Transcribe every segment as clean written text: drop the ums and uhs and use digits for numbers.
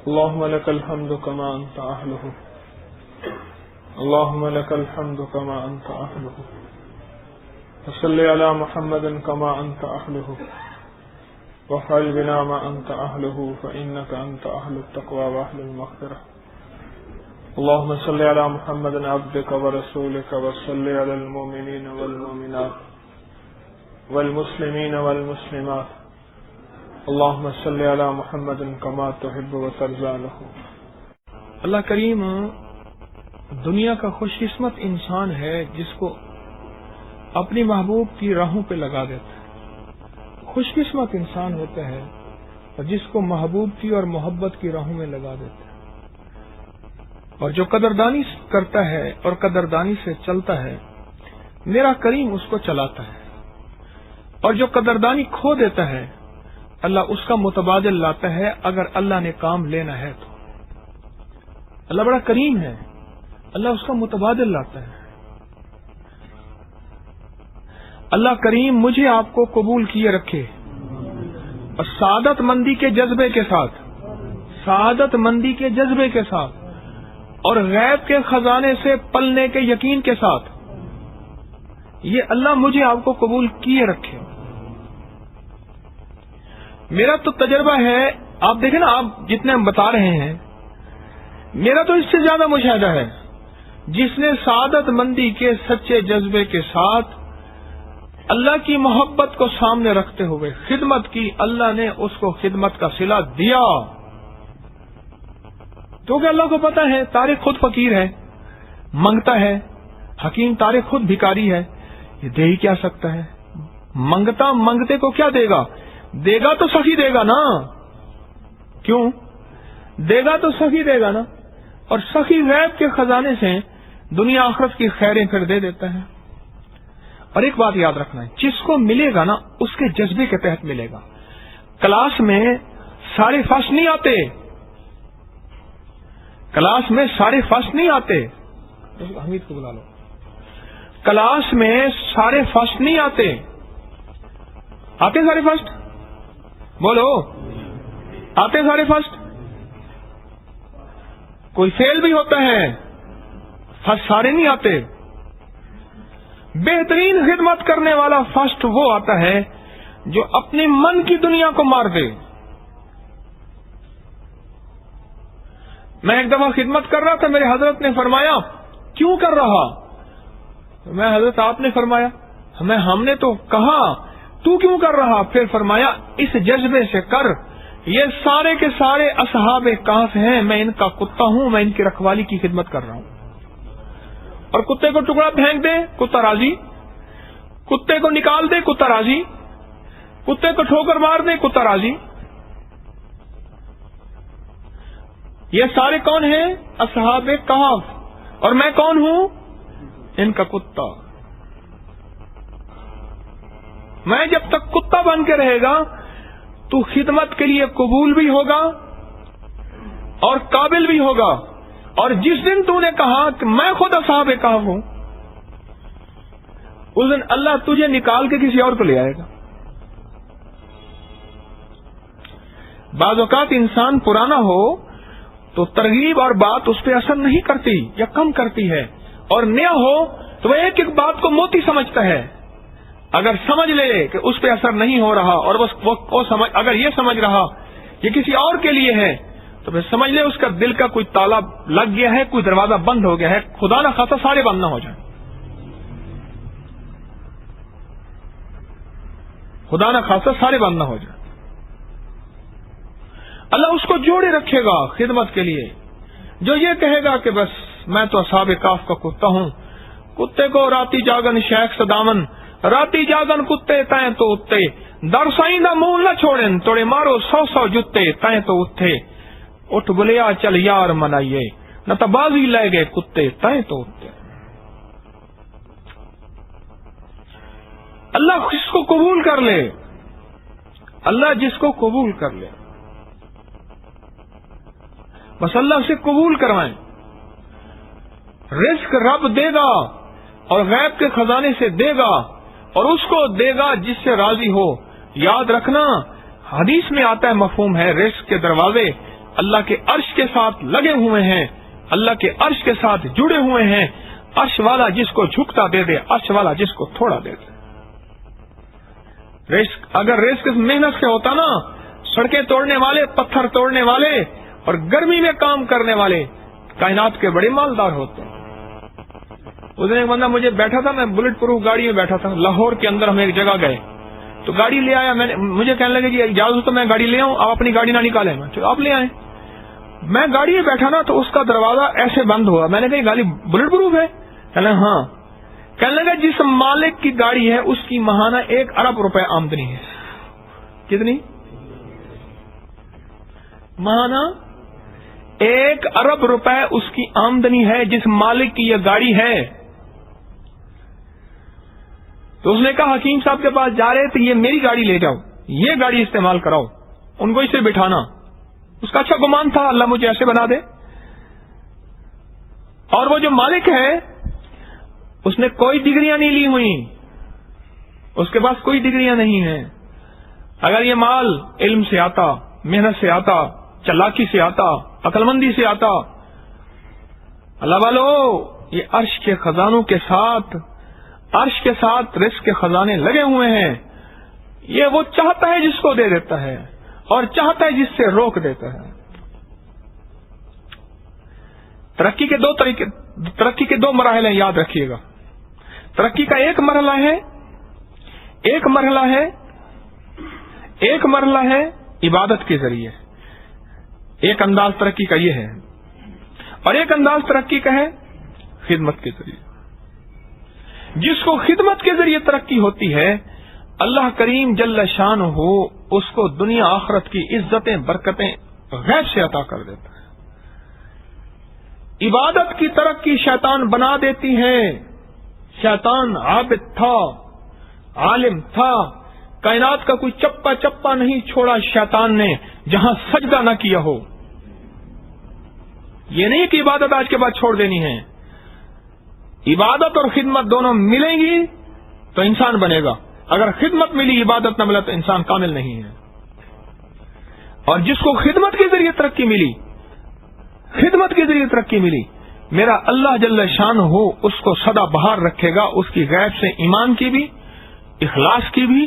اللهم لك الحمد كما أنت أهله اللهم لك الحمد كما أنت أهله وصل على محمد كما أنت أهله وافعل بنا ما أنت أهله فإنك أنت أهل التقوى وأهل المغفرة اللهم صل على محمد عبدك ورسولك وصل على المؤمنين والمؤمنات والمسلمين والمسلمات اللهم صل على محمد كما تحب وترضى له۔ اللہ کریم دنیا کا خوش قسمت انسان ہے جس کو اپنی محبوب کی راہوں پہ لگا دیتا ہے، خوش قسمت انسان ہوتا ہے جس کو محبوب کی اور محبت کی راہوں میں لگا دیتا ہے، اور جو قدردانی کرتا ہے اور قدردانی سے چلتا ہے میرا کریم اس کو چلاتا ہے، اور جو قدردانی کھو دیتا ہے اللہ اس کا متبادل لاتا ہے اگر اللہ نے کام لینا ہے تو۔ اللہ بڑا کریم ہے، اللہ اس کا متبادل لاتا ہے۔ اللہ کریم مجھے آپ کو قبول کیے رکھے اور سعادت مندی کے جذبے کے ساتھ اور غیب کے خزانے سے پلنے کے یقین کے ساتھ یہ اللہ مجھے آپ کو قبول کیے رکھے۔ میرا تو تجربہ ہے، آپ دیکھیں نا، آپ جتنے ہم بتا رہے ہیں میرا تو اس سے زیادہ مشاہدہ ہے، جس نے سعادت مندی کے سچے جذبے کے ساتھ اللہ کی محبت کو سامنے رکھتے ہوئے خدمت کی، اللہ نے اس کو خدمت کا صلہ دیا، کیونکہ اللہ کو پتا ہے طارق خود فقیر ہے، منگتا ہے، حکیم طارق خود بھکاری ہے، یہ دے ہی کیا سکتا ہے، منگتا منگتے کو کیا دے گا؟ دے گا تو سخی دے گا نا، کیوں دے گا تو سخی دے گا نا، اور سخی غیب کے خزانے سے دنیا آخرت کی خیریں پھر دے دیتا ہے۔ اور ایک بات یاد رکھنا ہے، جس کو ملے گا نا اس کے جذبے کے تحت ملے گا۔ کلاس میں سارے فرسٹ نہیں آتے، کلاس میں سارے فرسٹ نہیں آتے، حمید کو بلا لو، کلاس میں سارے فرسٹ نہیں آتے، آتے سارے فرسٹ؟ بولو، آتے سارے فرسٹ؟ کوئی فیل بھی ہوتا ہے، فرسٹ سارے نہیں آتے۔ بہترین خدمت کرنے والا فرسٹ وہ آتا ہے جو اپنے من کی دنیا کو مار دے۔ میں ایک دفعہ خدمت کر رہا تھا، میرے حضرت نے فرمایا کیوں کر رہا؟ میں حضرت آپ نے فرمایا، ہم نے تو کہا تو کیوں کر رہا؟ پھر فرمایا اس جذبے سے کر، یہ سارے کے سارے اصحاب کہف ہیں، میں ان کا کتا ہوں، میں ان کی رکھوالی کی خدمت کر رہا ہوں۔ اور کتے کو ٹکڑا پھینک دے کتا راضی، کتے کو نکال دے کتا راضی، کتے کو ٹھوکر مار دے کتا راضی۔ یہ سارے کون ہیں؟ اصحاب کہف، اور میں کون ہوں؟ ان کا کتا۔ میں جب تک کتا بن کے رہے گا تو خدمت کے لیے قبول بھی ہوگا اور قابل بھی ہوگا، اور جس دن تو نے کہا کہ میں خود اصحاب کہف ہوں، اس دن اللہ تجھے نکال کے کسی اور کو لے آئے گا۔ بعض اوقات انسان پرانا ہو تو ترغیب اور بات اس پہ اثر نہیں کرتی یا کم کرتی ہے، اور نیا ہو تو وہ ایک ایک بات کو موتی سمجھتا ہے۔ اگر سمجھ لے کہ اس پہ اثر نہیں ہو رہا اور اگر یہ سمجھ رہا یہ کسی اور کے لیے ہے تو پھر سمجھ لے اس کا دل کا کوئی تالا لگ گیا ہے، کوئی دروازہ بند ہو گیا ہے، خدا نہ خاصا سارے بند نہ ہو جائیں، خدا نہ خاصا سارے بند نہ ہو جائیں۔ اللہ اس کو جوڑے رکھے گا خدمت کے لیے جو یہ کہے گا کہ بس میں تو اصحاب کہف کا کتا ہوں۔ کتے کو راتی جاگن شیخ سدامن، راتی جاگن کتے تائیں تو اتے، در سائیں دا منہ نہ چھوڑن، توڑے مارو 100 جتے تائیں تو اٹھے، اٹھ بلیا چل یار منائیے، نہ تبازی لے گئے کتے تائیں تو اٹھے۔ اللہ جس کو قبول کر لے، اللہ جس کو قبول کر لے، بس اللہ سے قبول کروائیں۔ رزق رب دے گا اور غیب کے خزانے سے دے گا، اور اس کو دے گا جس سے راضی ہو۔ یاد رکھنا حدیث میں آتا ہے، مفہوم ہے، رزق کے دروازے اللہ کے عرش کے ساتھ لگے ہوئے ہیں، اللہ کے عرش کے ساتھ جڑے ہوئے ہیں. عرش والا جس کو جھکتا دے دے، عرش والا جس کو تھوڑا دے دے. اگر رزق محنت سے ہوتا نا، سڑکیں توڑنے والے، پتھر توڑنے والے اور گرمی میں کام کرنے والے کائنات کے بڑے مالدار ہوتے ہیں. اس دن ایک بندہ مجھے بیٹھا تھا، میں بلٹ پروف گاڑی میں بیٹھا تھا، لاہور کے اندر ہم ایک جگہ گئے تو گاڑی لے آیا. مجھے کہنے لگے کہ اجازت تو میں گاڑی لے آؤں، آپ اپنی گاڑی نہ نکالیں. چلو آپ لے آئیں. میں گاڑی میں بیٹھا نا تو اس کا دروازہ ایسے بند ہوا. میں نے کہا گاڑی بلٹ پروف ہے؟ کہنے ہاں. کہنے لگا جس مالک کی گاڑی ہے اس کی ماہانہ 1 ارب روپے آمدنی ہے. کتنی ماہانہ؟ 1 ارب روپے اس کی آمدنی ہے جس مالک کی یہ گاڑی ہے. تو اس نے کہا حکیم صاحب کے پاس جا رہے تو یہ میری گاڑی لے جاؤ، یہ گاڑی استعمال کراؤ، ان کو اسے بٹھانا. اس کا اچھا گمان تھا اللہ مجھے ایسے بنا دے. اور وہ جو مالک ہے اس نے کوئی ڈگریاں نہیں لی ہوئی، اس کے پاس کوئی ڈگریاں نہیں ہیں. اگر یہ مال علم سے آتا، محنت سے آتا، چلاکی سے آتا، عقل مندی سے آتا، اللہ والو یہ عرش کے خزانوں کے ساتھ، عرش کے ساتھ رزق کے خزانے لگے ہوئے ہیں. یہ وہ چاہتا ہے جس کو دے دیتا ہے اور چاہتا ہے جس سے روک دیتا ہے. ترقی کے 2 طریقے، ترقی کے 2 مراحل ہیں، یاد رکھیے گا. ترقی کا ایک مرحلہ ہے عبادت کے ذریعے، ایک انداز ترقی کا یہ ہے، اور ایک انداز ترقی کا ہے خدمت کے ذریعے. جس کو خدمت کے ذریعے ترقی ہوتی ہے اللہ کریم جل شانہ اس کو دنیا آخرت کی عزتیں برکتیں غیب سے عطا کر دیتا ہے. عبادت کی ترقی شیطان بنا دیتی ہے. شیطان عابد تھا، عالم تھا، کائنات کا کوئی چپا چپا نہیں چھوڑا شیطان نے جہاں سجدہ نہ کیا ہو. یہ نہیں کہ عبادت آج کے بعد چھوڑ دینی ہے. عبادت اور خدمت دونوں ملیں گی تو انسان بنے گا. اگر خدمت ملی عبادت نہ ملا تو انسان کامل نہیں ہے. اور جس کو خدمت کے ذریعے ترقی ملی، خدمت کے ذریعے ترقی ملی، میرا اللہ جل شان ہو اس کو سدا بہار رکھے گا. اس کی غیب سے ایمان کی بھی، اخلاص کی بھی،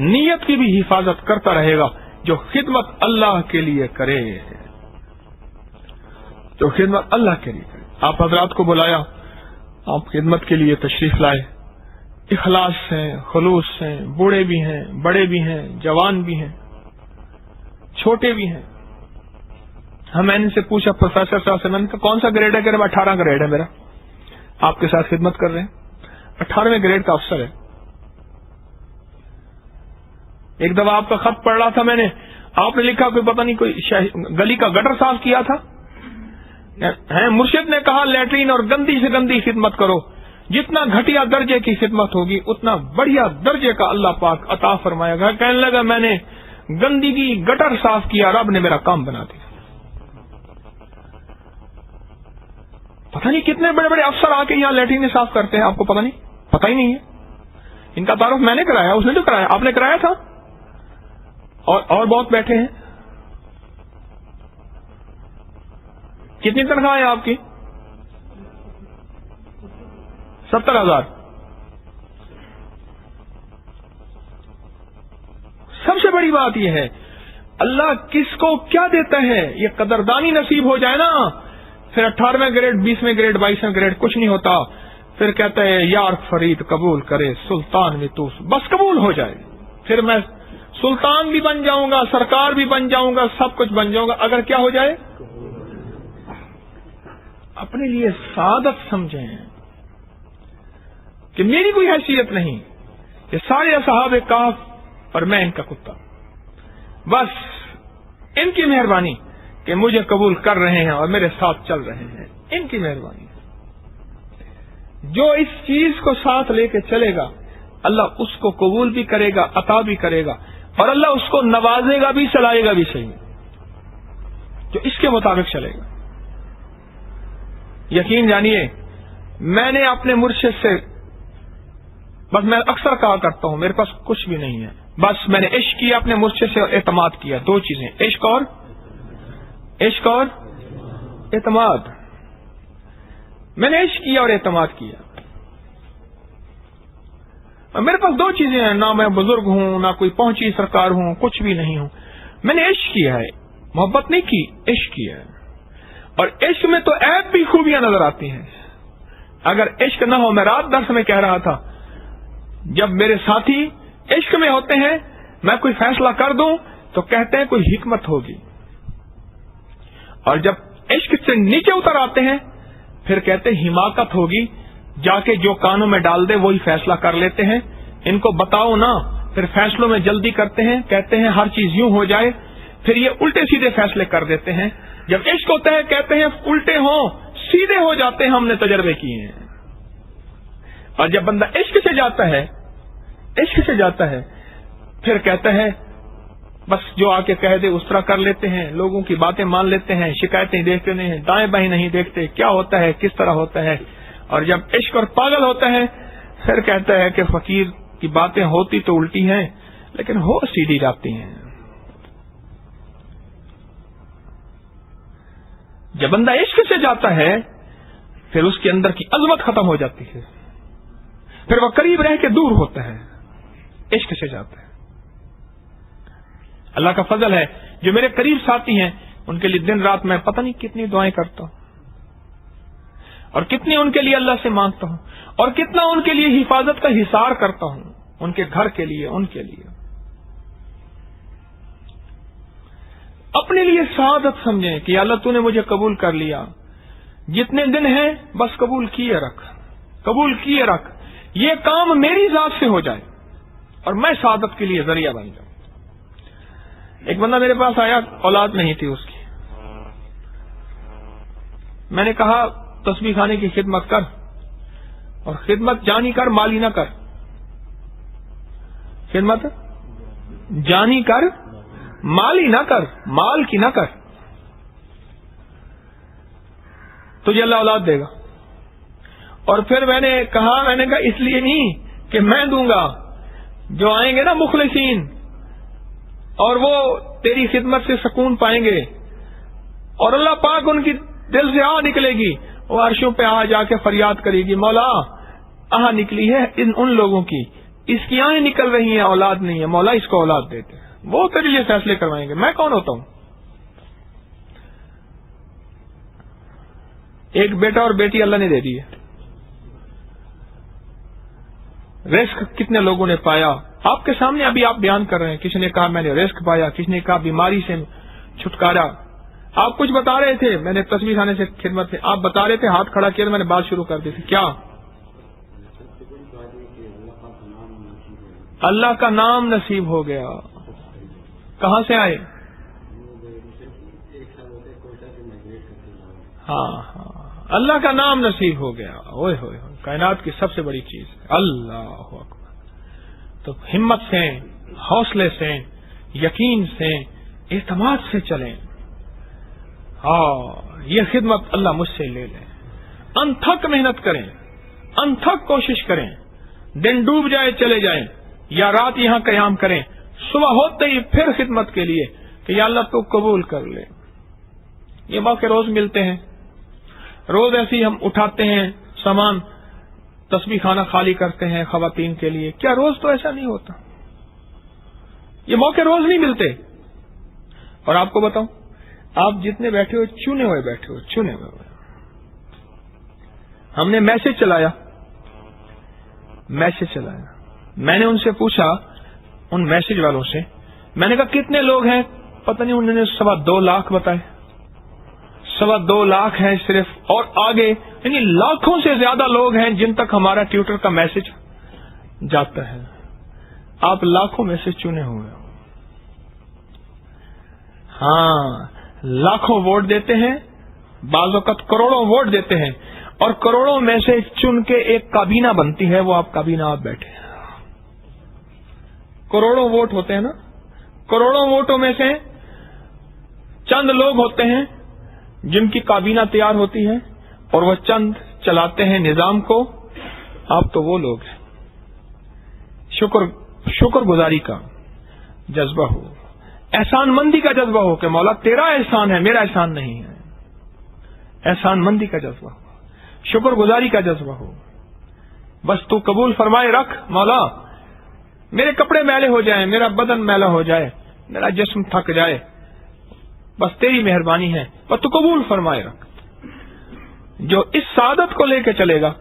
نیت کی بھی حفاظت کرتا رہے گا. جو خدمت اللہ کے لیے کرے، جو خدمت اللہ کے لیے کرے. آپ حضرات کو بلایا، آپ خدمت کے لیے تشریف لائے، اخلاص سے، خلوص سے. بوڑھے بھی ہیں، بڑے بھی ہیں، جوان بھی ہیں، چھوٹے بھی ہیں. میں نے ان سے پوچھا پروفیسر صاحب سے، میں نے کہا کون سا گریڈ ہے؟ کہ 18 گریڈ ہے میرا. آپ کے ساتھ خدمت کر رہے ہیں، 18ویں گریڈ کا افسر ہے. ایک دفعہ آپ کا خط پڑھ رہا تھا میں نے، آپ نے لکھا کوئی پتہ نہیں کوئی گلی کا گٹر صاف کیا تھا. مرشد نے کہا لیٹرین اور گندی سے گندی خدمت کرو. جتنا گھٹیا درجے کی خدمت ہوگی اتنا بڑھیا درجے کا اللہ پاک عطا فرمائے گا. کہنے لگا میں نے گندگی گٹر صاف کیا، رب نے میرا کام بنا دیا. پتہ نہیں کتنے بڑے بڑے افسر آ کے یہاں لیٹرین صاف کرتے ہیں، آپ کو پتہ نہیں، پتہ ہی نہیں ہے. ان کا تعارف میں نے کرایا، اس نے جو کرایا آپ نے کرایا تھا. اور بہت بیٹھے ہیں. کتنی تنخواہ ہے آپ کی؟ 70,000. سب سے بڑی بات یہ ہے اللہ کس کو کیا دیتا ہے یہ قدردانی نصیب ہو جائے نا، پھر 18ویں گریڈ، 20ویں گریڈ، 22ویں گریڈ کچھ نہیں ہوتا. پھر کہتا ہے یار فرید قبول کرے سلطان میں تو بس قبول ہو جائے. پھر میں سلطان بھی بن جاؤں گا، سرکار بھی بن جاؤں گا، سب کچھ بن جاؤں گا اگر کیا ہو جائے. اپنے لیے سعادت سمجھیں کہ میری کوئی حیثیت نہیں، یہ سارے اصحاب کہف اور میں ان کا کتا، بس ان کی مہربانی کہ مجھے قبول کر رہے ہیں اور میرے ساتھ چل رہے ہیں، ان کی مہربانی. جو اس چیز کو ساتھ لے کے چلے گا اللہ اس کو قبول بھی کرے گا، عطا بھی کرے گا، اور اللہ اس کو نوازے گا بھی، چلائے گا بھی صحیح، جو اس کے مطابق چلے گا. یقین جانیے میں نے اپنے مرشد سے، بس میں اکثر کہا کرتا ہوں میرے پاس کچھ بھی نہیں ہے، بس میں نے عشق کیا اپنے مرشد سے اور اعتماد کیا. 2 چیزیں، عشق اور عشق اور اعتماد. میں نے عشق کیا اور اعتماد کیا. اور میرے پاس دو چیزیں ہیں، نہ میں بزرگ ہوں، نہ کوئی پہنچی سرکار ہوں، کچھ بھی نہیں ہوں. میں نے عشق کیا ہے، محبت نہیں کی، عشق کیا ہے. اور عشق میں تو عیب بھی خوبیاں نظر آتی ہیں. اگر عشق نہ ہو، میں رات درس میں کہہ رہا تھا، جب میرے ساتھی عشق میں ہوتے ہیں، میں کوئی فیصلہ کر دوں تو کہتے ہیں کوئی حکمت ہوگی، اور جب عشق سے نیچے اتر آتے ہیں پھر کہتے ہیں حماقت ہوگی، جا کے جو کانوں میں ڈال دے وہی فیصلہ کر لیتے ہیں. ان کو بتاؤ نا، پھر فیصلوں میں جلدی کرتے ہیں، کہتے ہیں ہر چیز یوں ہو جائے، پھر یہ الٹے سیدھے فیصلے کر دیتے ہیں. جب عشق ہوتا ہے کہتے ہیں الٹے ہوں، سیدھے ہو جاتے ہیں، ہم نے تجربے کیے ہیں. اور جب بندہ عشق سے جاتا ہے پھر کہتا ہے بس جو آ کے کہہ دے اس طرح کر لیتے ہیں، لوگوں کی باتیں مان لیتے ہیں، شکایتیں دیکھتے نہیں ہیں، دائیں بائیں نہیں دیکھتے کیا ہوتا ہے کس طرح ہوتا ہے. اور جب عشق اور پاگل ہوتا ہے پھر کہتا ہے کہ فقیر کی باتیں ہوتی تو الٹی ہیں لیکن ہو سیدھی جاتی ہیں. جب بندہ عشق سے جاتا ہے پھر اس کے اندر کی عظمت ختم ہو جاتی ہے، پھر وہ قریب رہ کے دور ہوتا ہے. عشق سے جاتا ہے. اللہ کا فضل ہے، جو میرے قریب ساتھی ہیں ان کے لیے دن رات میں پتہ نہیں کتنی دعائیں کرتا ہوں، اور کتنی ان کے لیے اللہ سے مانگتا ہوں، اور کتنا ان کے لیے حفاظت کا حصار کرتا ہوں، ان کے گھر کے لیے، ان کے لیے. اپنے لیے سعادت سمجھیں کہ اللہ تو نے مجھے قبول کر لیا، جتنے دن ہیں بس قبول کیے رکھ، یہ کام میری ذات سے ہو جائے اور میں سعادت کے لیے ذریعہ بن جاؤں. ایک بندہ میرے پاس آیا، اولاد نہیں تھی اس کی. میں نے کہا تسبیح خانے کی خدمت کر، اور خدمت جانی کر، مالی نہ کر. خدمت جانی کر، مالی نہ کر، مال کی نہ کر، تجھے اللہ اولاد دے گا. اور پھر میں نے کہا اس لیے نہیں کہ میں دوں گا، جو آئیں گے نا مخلصین اور وہ تیری خدمت سے سکون پائیں گے، اور اللہ پاک ان کی دل سے آہ نکلے گی، وہ عرشوں پہ آ جا کے فریاد کرے گی، مولا آہ نکلی ہے ان لوگوں کی، اس کی آہیں نکل رہی ہیں، اولاد نہیں ہے، مولا اس کو اولاد دیتے ہیں. وہ تیرے لیے فیصلے کروائیں گے. میں کون ہوتا ہوں؟ ایک بیٹا اور بیٹی اللہ نے دے دی ہے. رزق کتنے لوگوں نے پایا آپ کے سامنے ابھی آپ بیان کر رہے ہیں. کسی نے کہا میں نے رزق پایا، کسی نے کہا بیماری سے چھٹکارا. آپ کچھ بتا رہے تھے، میں نے تسبیح خانے سے خدمت میں آپ بتا رہے تھے، ہاتھ کھڑا کیا میں نے بات شروع کر دی تھی. کیا؟ اللہ کا نام نصیب ہو گیا. کہاں سے آئے؟ ہاں اللہ کا نام نصیب ہو گیا. اوئے ہوئے کائنات کی سب سے بڑی چیز اللہ اکبر. تو ہمت سے، حوصلے سے، یقین سے، اعتماد سے چلیں. یہ خدمت اللہ مجھ سے لے لیں. انتھک محنت کریں، انتھک کوشش کریں، دن ڈوب جائے چلے جائیں، یا رات یہاں قیام کریں، صبح ہوتے ہی پھر خدمت کے لیے کہ یا اللہ تو قبول کر لے. یہ موقع روز ملتے ہیں، روز ایسے ہی ہم اٹھاتے ہیں سامان، تسبیح خانہ خالی کرتے ہیں خواتین کے لیے. کیا روز تو ایسا نہیں ہوتا؟ یہ موقع روز نہیں ملتے. اور آپ کو بتاؤں، آپ جتنے بیٹھے ہو چنے ہوئے بیٹھے ہو. ہم نے میسج چلایا. میں نے ان سے پوچھا، ان میسج والوں سے، میں نے کہا کتنے لوگ ہیں؟ پتہ نہیں، انہوں نے 2.25 لاکھ بتائے. 2.25 لاکھ ہیں صرف، اور آگے یعنی لاکھوں سے زیادہ لوگ ہیں جن تک ہمارا ٹیوٹر کا میسج جاتا ہے. آپ لاکھوں میں سے چنے ہوئے ہو. لاکھوں ووٹ دیتے ہیں، بعض اوقات کروڑوں ووٹ دیتے ہیں، اور کروڑوں میں سے چن کے ایک کابینہ بنتی ہے، وہ آپ کابینہ آپ بیٹھے ہیں. کروڑوں ووٹ ہوتے ہیں نا، کروڑوں ووٹوں میں سے چند لوگ ہوتے ہیں جن کی کابینہ تیار ہوتی ہے اور وہ چند چلاتے ہیں نظام کو. آپ تو وہ لوگ ہیں. شکر گزاری کا جذبہ ہو، احسان مندی کا جذبہ ہو کہ مولا تیرا احسان ہے، میرا احسان نہیں ہے، احسان مندی کا جذبہ ہو، شکر گزاری کا جذبہ ہو. بس تو قبول فرمائے رکھ مولا، میرے کپڑے میلے ہو جائیں، میرا بدن میلا ہو جائے، میرا جسم تھک جائے، بس تیری مہربانی ہے، بس تو قبول فرمائے رکھ. جو اس سعادت کو لے کے چلے گا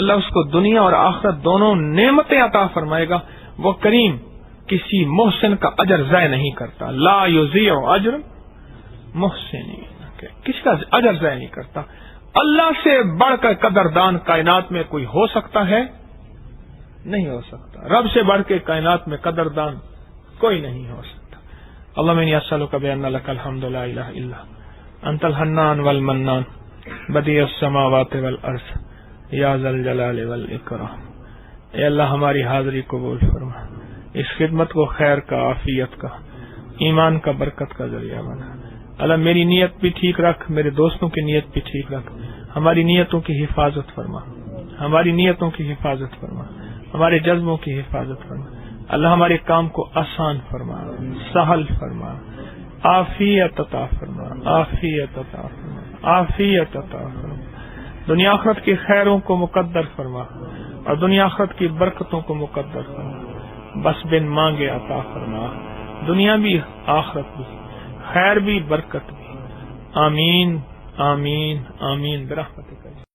اللہ اس کو دنیا اور آخرت دونوں نعمتیں عطا فرمائے گا. وہ کریم کسی محسن کا اجر ضائع نہیں کرتا. لا یضیع اجر محسنین، کسی کا اجر ضائع نہیں کرتا. اللہ سے بڑھ کر قدردان کائنات میں کوئی ہو سکتا ہے؟ نہیں ہو سکتا. رب سے بڑھ کے کائنات میں قدردان کوئی نہیں ہو سکتا. اللہم انی اسألک بان لک الحمد لا الہ الا انت الحنان والمنان بدیع السماوات والارض یا ذا الجلال والاکرام. اے اللہ ہماری حاضری قبول فرما، اس خدمت کو خیر کا، عافیت کا، ایمان کا، برکت کا ذریعہ بنا. اللہ میری نیت بھی ٹھیک رکھ، میرے دوستوں کی نیت بھی ٹھیک رکھ. ہماری نیتوں کی حفاظت فرما، ہماری نیتوں کی حفاظت فرما، ہمارے جذبوں کی حفاظت فرما. اللہ ہمارے کام کو آسان فرما، سہل فرما، عافیت عطا فرما، عافیت عطا فرما، عافیت عطا فرما. دنیا آخرت کی خیروں کو مقدر فرما اور دنیا آخرت کی برکتوں کو مقدر فرما. بس بن مانگے عطا فرما، دنیا بھی آخرت بھی، خیر بھی برکت بھی. آمین آمین آمین برحمتک.